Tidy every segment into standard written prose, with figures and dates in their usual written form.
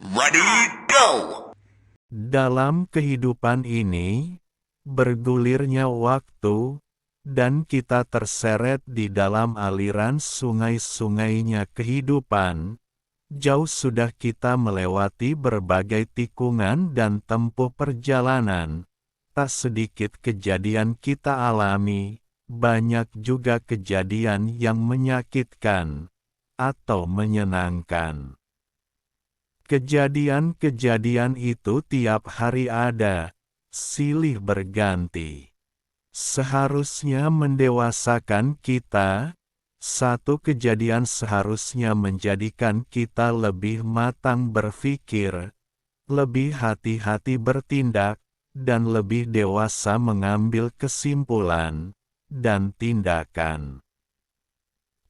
Ready, go! Dalam kehidupan ini, bergulirnya waktu, dan kita terseret di dalam aliran sungai-sungainya kehidupan. Jauh sudah kita melewati berbagai tikungan dan tempuh perjalanan. Tak sedikit kejadian kita alami, banyak juga kejadian yang menyakitkan atau menyenangkan. Kejadian-kejadian itu tiap hari ada, silih berganti. Seharusnya mendewasakan kita. Satu kejadian seharusnya menjadikan kita lebih matang berpikir, lebih hati-hati bertindak, dan lebih dewasa mengambil kesimpulan dan tindakan.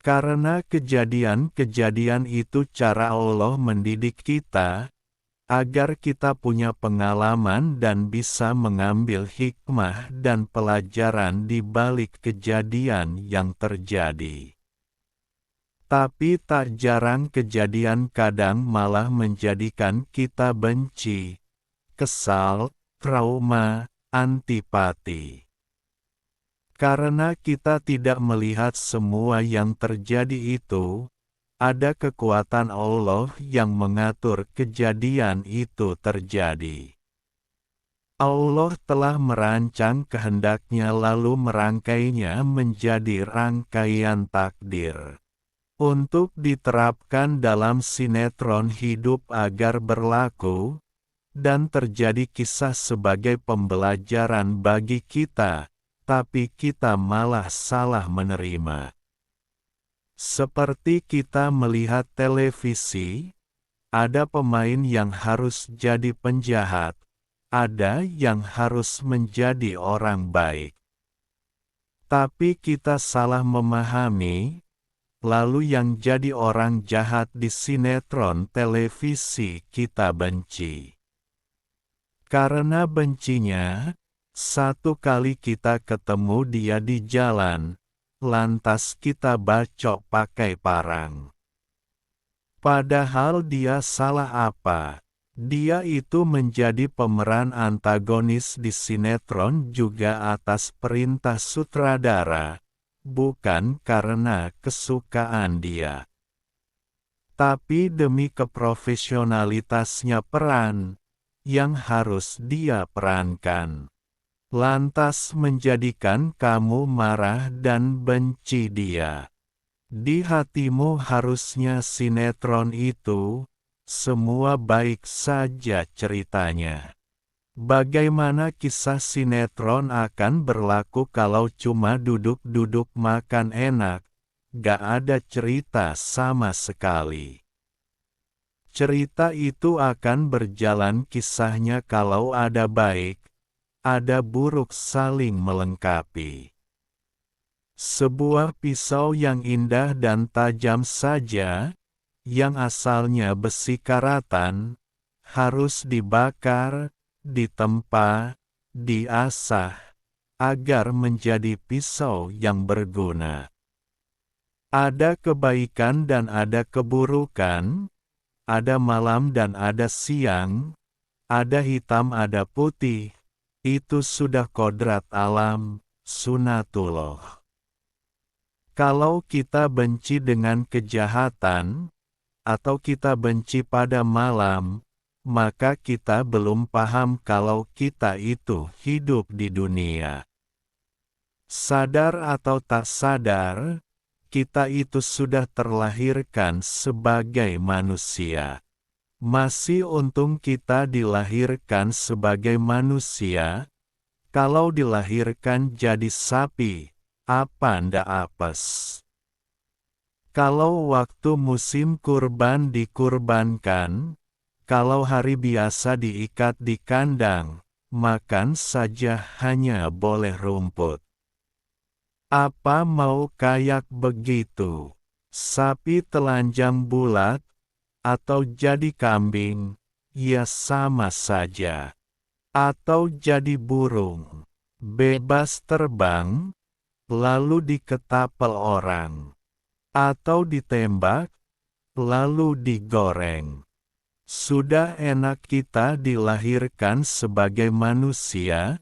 Karena kejadian-kejadian itu cara Allah mendidik kita, agar kita punya pengalaman dan bisa mengambil hikmah dan pelajaran di balik kejadian yang terjadi. Tapi tak jarang kejadian kadang malah menjadikan kita benci, kesal, trauma, antipati. Karena kita tidak melihat semua yang terjadi itu, ada kekuatan Allah yang mengatur kejadian itu terjadi. Allah telah merancang kehendaknya lalu merangkainya menjadi rangkaian takdir. Untuk diterapkan dalam sinetron hidup agar berlaku, dan terjadi kisah sebagai pembelajaran bagi kita, tapi kita malah salah menerima. Seperti kita melihat televisi, ada pemain yang harus jadi penjahat, ada yang harus menjadi orang baik. Tapi kita salah memahami, lalu yang jadi orang jahat di sinetron televisi kita benci. Karena bencinya, satu kali kita ketemu dia di jalan, lantas kita bacok pakai parang. Padahal dia salah apa? Dia itu menjadi pemeran antagonis di sinetron juga atas perintah sutradara, bukan karena kesukaan dia, tapi demi keprofesionalitasnya peran yang harus dia perankan. Lantas menjadikan kamu marah dan benci dia. Di hatimu harusnya sinetron itu, semua baik saja ceritanya. Bagaimana kisah sinetron akan berlaku kalau cuma duduk-duduk makan enak, gak ada cerita sama sekali. Cerita itu akan berjalan kisahnya kalau ada baik, ada buruk saling melengkapi. Sebuah pisau yang indah dan tajam saja, yang asalnya besi karatan, harus dibakar, ditempa, diasah, agar menjadi pisau yang berguna. Ada kebaikan dan ada keburukan, ada malam dan ada siang, ada hitam ada putih, itu sudah kodrat alam, sunatullah. Kalau kita benci dengan kejahatan, atau kita benci pada malam, maka kita belum paham kalau kita itu hidup di dunia. Sadar atau tak sadar, kita itu sudah terlahirkan sebagai manusia. Masih untung kita dilahirkan sebagai manusia. Kalau dilahirkan jadi sapi, apa ndak apes. Kalau waktu musim kurban dikurbankan, kalau hari biasa diikat di kandang, makan saja hanya boleh rumput. Apa mau kayak begitu? Sapi telanjang bulat, atau jadi kambing, ya sama saja. Atau jadi burung, bebas terbang, lalu diketapel orang. Atau ditembak, lalu digoreng. Sudah enak kita dilahirkan sebagai manusia,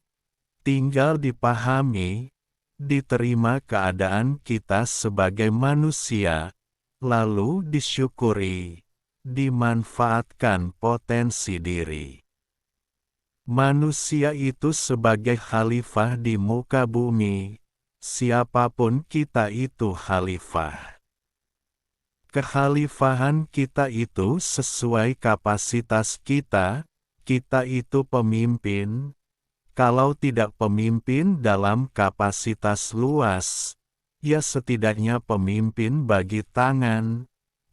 tinggal dipahami, diterima keadaan kita sebagai manusia, lalu disyukuri, dimanfaatkan potensi diri. Manusia itu sebagai khalifah di muka bumi, siapapun kita itu khalifah. Kekhalifahan kita itu sesuai kapasitas kita itu pemimpin. Kalau tidak pemimpin dalam kapasitas luas, ya setidaknya pemimpin bagi tangan,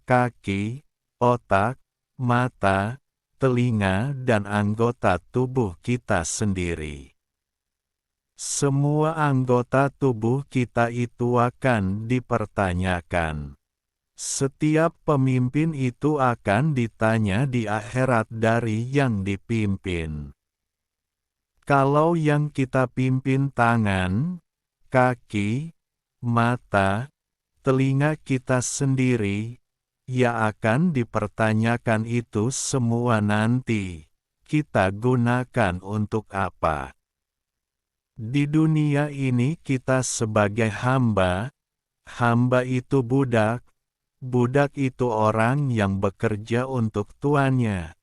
kaki, otak, mata, telinga dan anggota tubuh kita sendiri. Semua anggota tubuh kita itu akan dipertanyakan. Setiap pemimpin itu akan ditanya di akhirat dari yang dipimpin. Kalau yang kita pimpin tangan, kaki, mata, telinga kita sendiri, ya akan dipertanyakan itu semua nanti. Kita gunakan untuk apa? Di dunia ini kita sebagai hamba, hamba itu budak, budak itu orang yang bekerja untuk tuannya.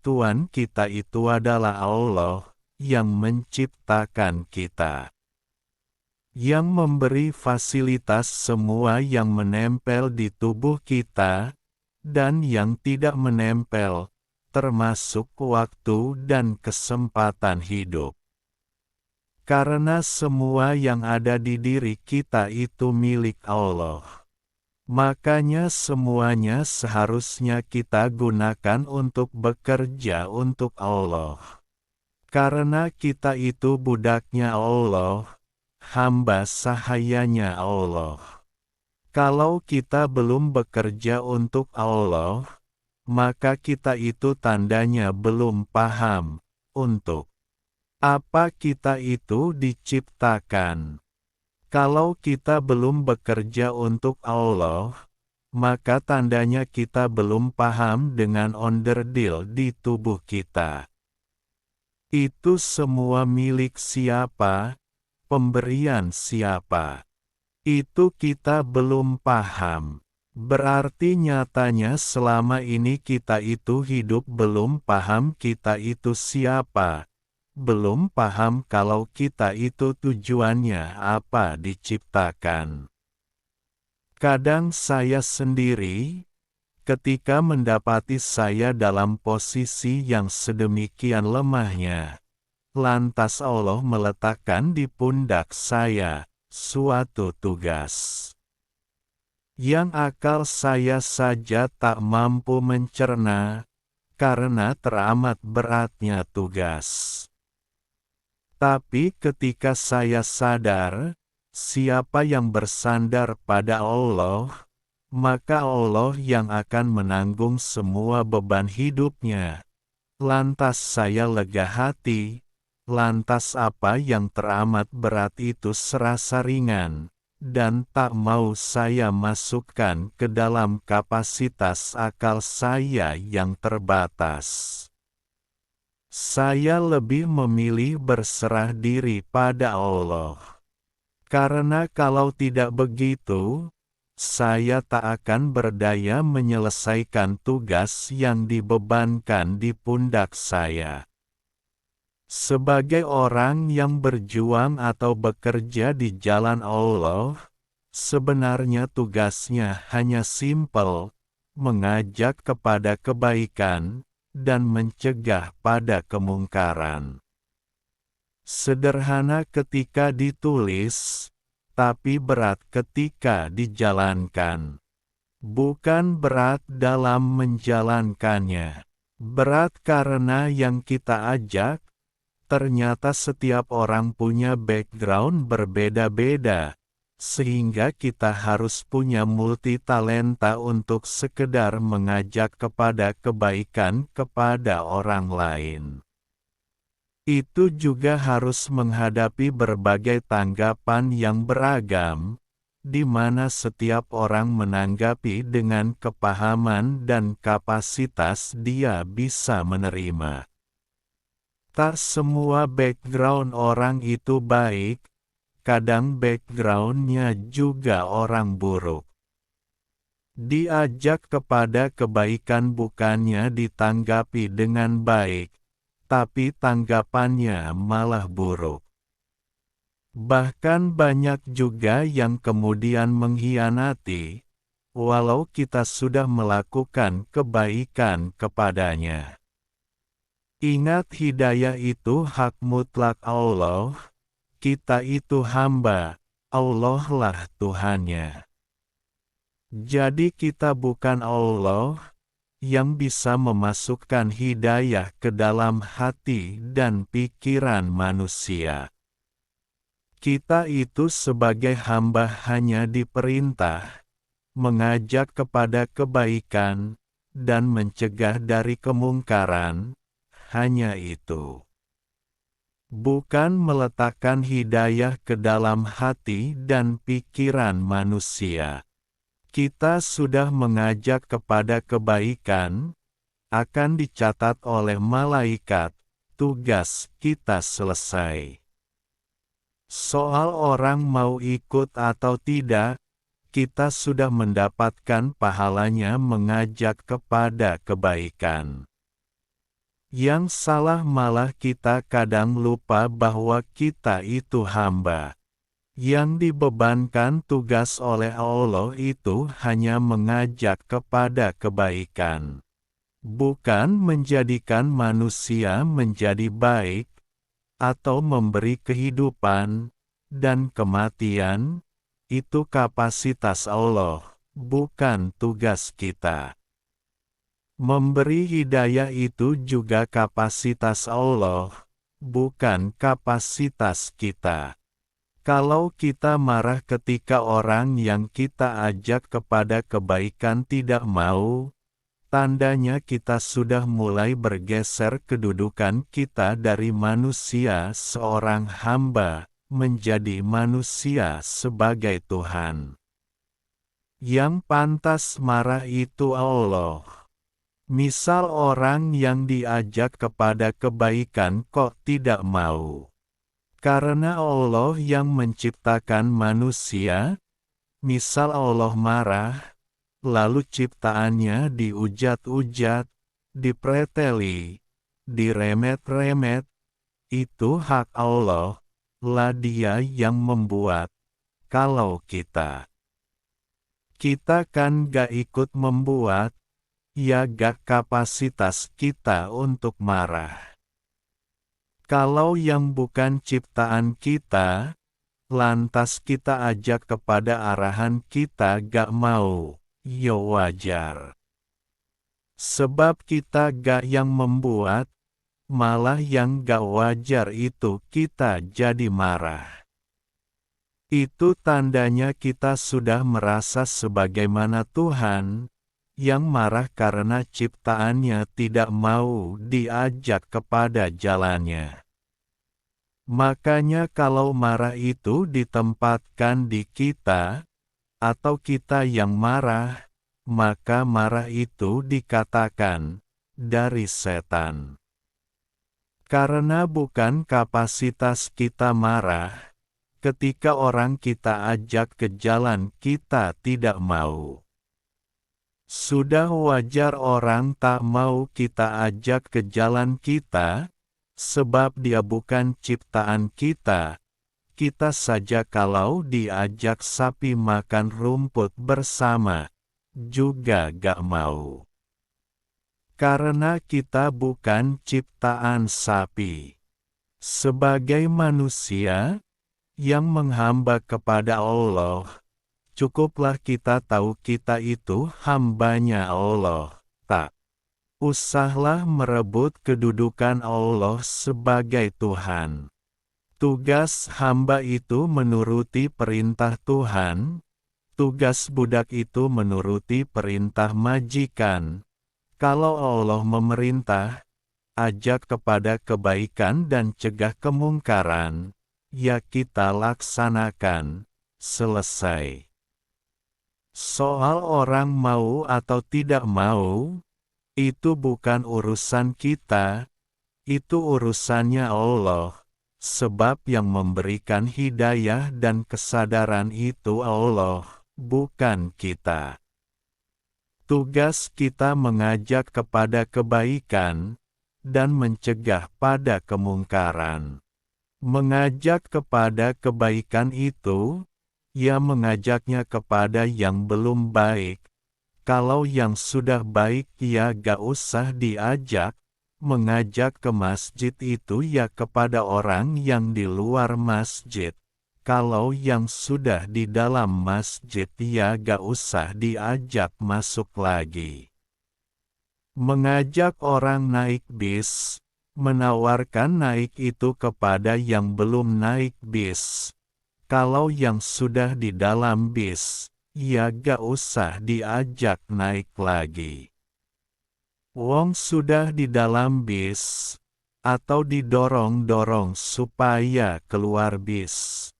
Tuan kita itu adalah Allah, yang menciptakan kita. Yang memberi fasilitas semua yang menempel di tubuh kita, dan yang tidak menempel, termasuk waktu dan kesempatan hidup. Karena semua yang ada di diri kita itu milik Allah. Makanya semuanya seharusnya kita gunakan untuk bekerja untuk Allah. Karena kita itu budaknya Allah, hamba sahayanya Allah. Kalau kita belum bekerja untuk Allah, maka kita itu tandanya belum paham, untuk apa kita itu diciptakan. Kalau kita belum bekerja untuk Allah, maka tandanya kita belum paham dengan onderdil di tubuh kita. Itu semua milik siapa? Pemberian siapa? Itu kita belum paham. Berarti nyatanya selama ini kita itu hidup belum paham kita itu siapa. Belum paham kalau kita itu tujuannya apa diciptakan. Kadang saya sendiri, ketika mendapati saya dalam posisi yang sedemikian lemahnya, lantas Allah meletakkan di pundak saya suatu tugas yang akal saya saja tak mampu mencerna, karena teramat beratnya tugas. Tapi ketika saya sadar, siapa yang bersandar pada Allah, maka Allah yang akan menanggung semua beban hidupnya. Lantas saya lega hati, lantas apa yang teramat berat itu serasa ringan, dan tak mau saya masukkan ke dalam kapasitas akal saya yang terbatas. Saya lebih memilih berserah diri pada Allah. Karena kalau tidak begitu, saya tak akan berdaya menyelesaikan tugas yang dibebankan di pundak saya. Sebagai orang yang berjuang atau bekerja di jalan Allah, sebenarnya tugasnya hanya simpel, mengajak kepada kebaikan, dan mencegah pada kemungkaran. Sederhana ketika ditulis, tapi berat ketika dijalankan. Bukan berat dalam menjalankannya. Berat karena yang kita ajak, ternyata setiap orang punya background berbeda-beda, sehingga kita harus punya multitalenta untuk sekedar mengajak kepada kebaikan kepada orang lain. Itu juga harus menghadapi berbagai tanggapan yang beragam, di mana setiap orang menanggapi dengan kepahaman dan kapasitas dia bisa menerima. Tak semua background orang itu baik, kadang backgroundnya juga orang buruk. Diajak kepada kebaikan bukannya ditanggapi dengan baik, tapi tanggapannya malah buruk. Bahkan banyak juga yang kemudian mengkhianati, walau kita sudah melakukan kebaikan kepadanya. Ingat, hidayah itu hak mutlak Allah, kita itu hamba, Allah lah Tuhannya. Jadi kita bukan Allah, yang bisa memasukkan hidayah ke dalam hati dan pikiran manusia. Kita itu sebagai hamba hanya diperintah, mengajak kepada kebaikan, dan mencegah dari kemungkaran, hanya itu. Bukan meletakkan hidayah ke dalam hati dan pikiran manusia. Kita sudah mengajak kepada kebaikan, akan dicatat oleh malaikat, tugas kita selesai. Soal orang mau ikut atau tidak, kita sudah mendapatkan pahalanya mengajak kepada kebaikan. Yang salah malah kita kadang lupa bahwa kita itu hamba. Yang dibebankan tugas oleh Allah itu hanya mengajak kepada kebaikan. Bukan menjadikan manusia menjadi baik, atau memberi kehidupan, dan kematian, itu kapasitas Allah, bukan tugas kita. Memberi hidayah itu juga kapasitas Allah, bukan kapasitas kita. Kalau kita marah ketika orang yang kita ajak kepada kebaikan tidak mau, tandanya kita sudah mulai bergeser kedudukan kita dari manusia seorang hamba, menjadi manusia sebagai Tuhan. Yang pantas marah itu Allah. Misal orang yang diajak kepada kebaikan kok tidak mau. Karena Allah yang menciptakan manusia, misal Allah marah, lalu ciptaannya diujat-ujat, dipreteli, diremet-remet, itu hak Allah, lah Dia yang membuat. Kalau kita kan gak ikut membuat, ya gak kapasitas kita untuk marah. Kalau yang bukan ciptaan kita, lantas kita ajak kepada arahan kita gak mau. Ya wajar. Sebab kita gak yang membuat, malah yang gak wajar itu kita jadi marah. Itu tandanya kita sudah merasa sebagaimana Tuhan, yang marah karena ciptaannya tidak mau diajak kepada jalannya. Makanya kalau marah itu ditempatkan di kita, atau kita yang marah, maka marah itu dikatakan dari setan. Karena bukan kapasitas kita marah, ketika orang kita ajak ke jalan kita tidak mau. Sudah wajar orang tak mau kita ajak ke jalan kita, sebab dia bukan ciptaan kita. Kita saja kalau diajak sapi makan rumput bersama, juga gak mau. Karena kita bukan ciptaan sapi. Sebagai manusia, yang menghamba kepada Allah, cukuplah kita tahu kita itu hambanya Allah. Tak usahlah merebut kedudukan Allah sebagai Tuhan. Tugas hamba itu menuruti perintah Tuhan, tugas budak itu menuruti perintah majikan. Kalau Allah memerintah, ajak kepada kebaikan dan cegah kemungkaran, ya kita laksanakan, selesai. Soal orang mau atau tidak mau, itu bukan urusan kita, itu urusannya Allah. Sebab yang memberikan hidayah dan kesadaran itu Allah, bukan kita. Tugas kita mengajak kepada kebaikan, dan mencegah pada kemungkaran. Mengajak kepada kebaikan itu, ia mengajaknya kepada yang belum baik. Kalau yang sudah baik ya gak usah diajak. Mengajak ke masjid itu ya kepada orang yang di luar masjid. Kalau yang sudah di dalam masjid ya gak usah diajak masuk lagi. Mengajak orang naik bis, menawarkan naik itu kepada yang belum naik bis. Kalau yang sudah di dalam bis, ya gak usah diajak naik lagi. Wong sudah di dalam bis, atau didorong-dorong supaya keluar bis.